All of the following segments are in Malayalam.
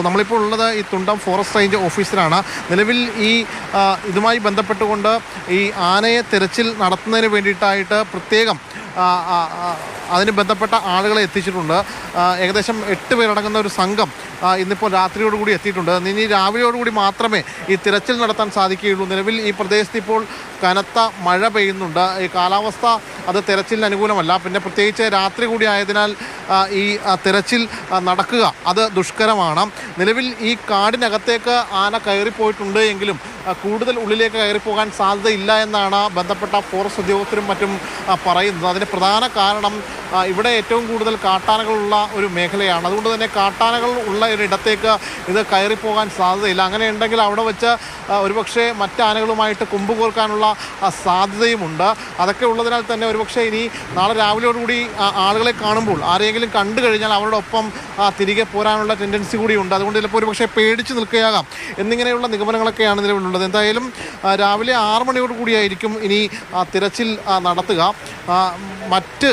നമ്മളിപ്പോൾ ഉള്ളത് ഈ തുണ്ടം ഫോറസ്റ്റ് റേഞ്ച് ഓഫീസിലാണ്. നിലവിൽ ഈ ഇതുമായി ബന്ധപ്പെട്ടുകൊണ്ട് ഈ ആനയെ തിരച്ചിൽ നടത്തുന്നതിന് വേണ്ടിയിട്ടായിട്ട് പ്രത്യേകം അതിന് ബന്ധപ്പെട്ട ആളുകളെ എത്തിച്ചിട്ടുണ്ട്. ഏകദേശം 8 പേരടങ്ങുന്ന ഒരു സംഘം ഇന്നിപ്പോൾ രാത്രിയോടുകൂടി എത്തിയിട്ടുണ്ട്. ഇനി രാവിലെയോടുകൂടി മാത്രമേ ഈ തിരച്ചിൽ നടത്താൻ സാധിക്കുകയുള്ളൂ. നിലവിൽ ഈ പ്രദേശത്ത് ഇപ്പോൾ കനത്ത മഴ പെയ്യുന്നുണ്ട്. ഈ കാലാവസ്ഥ അത് തിരച്ചിലിന് അനുകൂലമല്ല. പിന്നെ പ്രത്യേകിച്ച് രാത്രി കൂടി ആയതിനാൽ ഈ തിരച്ചിൽ നടക്കുക അത് ദുഷ്കരമാണ്. നിലവിൽ ഈ കാടിനകത്തേക്ക് ആന കയറിപ്പോയിട്ടുണ്ട് എങ്കിലും കൂടുതൽ ഉള്ളിലേക്ക് കയറിപ്പോകാൻ സാധ്യതയില്ല എന്നാണ് ബന്ധപ്പെട്ട ഫോറസ്റ്റ് ഉദ്യോഗസ്ഥരും മറ്റും പറയുന്നത്. അതിന് പ്രധാന കാരണം ഇവിടെ ഏറ്റവും കൂടുതൽ കാട്ടാനകളുള്ള ഒരു മേഖലയാണ്. അതുകൊണ്ട് തന്നെ കാട്ടാനകൾ ഉള്ള ഒരിടത്തേക്ക് ഇത് കയറിപ്പോകാൻ സാധ്യതയില്ല. അങ്ങനെ ഉണ്ടെങ്കിൽ അവിടെ വെച്ച് ഒരുപക്ഷെ മറ്റാനകളുമായിട്ട് കൊമ്പ് കോർക്കാനുള്ള സാധ്യതയുമുണ്ട്. അതൊക്കെ ഉള്ളതിനാൽ തന്നെ ഒരുപക്ഷെ ഇനി നാളെ രാവിലെയോടുകൂടി ആളുകളെ കാണുമ്പോൾ ആരെങ്കിലും കണ്ടു കഴിഞ്ഞാൽ അവരുടെ ഒപ്പം തിരികെ പോരാനുള്ള ടെൻഡൻസി കൂടിയുണ്ട്. അതുകൊണ്ട് ചിലപ്പോൾ ഒരുപക്ഷെ പേടിച്ച് നിൽക്കുകയാകാം എന്നിങ്ങനെയുള്ള നിഗമനങ്ങളൊക്കെയാണ് നിലവിലുള്ളത്. എന്തായാലും രാവിലെ 6 മണിയോടുകൂടിയായിരിക്കും ഇനി തിരച്ചിൽ നടത്തുക. മറ്റ്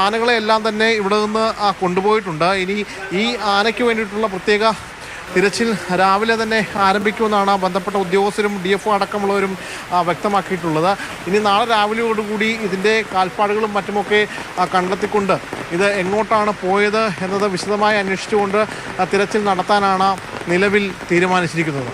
ആനകളെയെല്ലാം തന്നെ ഇവിടെ നിന്ന് കൊണ്ടുപോയിട്ടുണ്ട്. ഇനി ഈ ആനയ്ക്ക് വേണ്ടിയിട്ടുള്ള പ്രത്യേക തിരച്ചിൽ രാവിലെ തന്നെ ആരംഭിക്കുമെന്നാണ് ബന്ധപ്പെട്ട ഉദ്യോഗസ്ഥരും DFO അടക്കമുള്ളവരും വ്യക്തമാക്കിയിട്ടുള്ളത്. ഇനി നാളെ രാവിലെയോടുകൂടി ഇതിൻ്റെ കാൽപ്പാടുകളും മറ്റുമൊക്കെ കണ്ടെത്തിക്കൊണ്ട് ഇത് എങ്ങോട്ടാണ് പോയത് എന്നത് വിശദമായി അന്വേഷിച്ചുകൊണ്ട് തിരച്ചിൽ നടത്താനാണ് നിലവിൽ തീരുമാനിച്ചിരിക്കുന്നത്.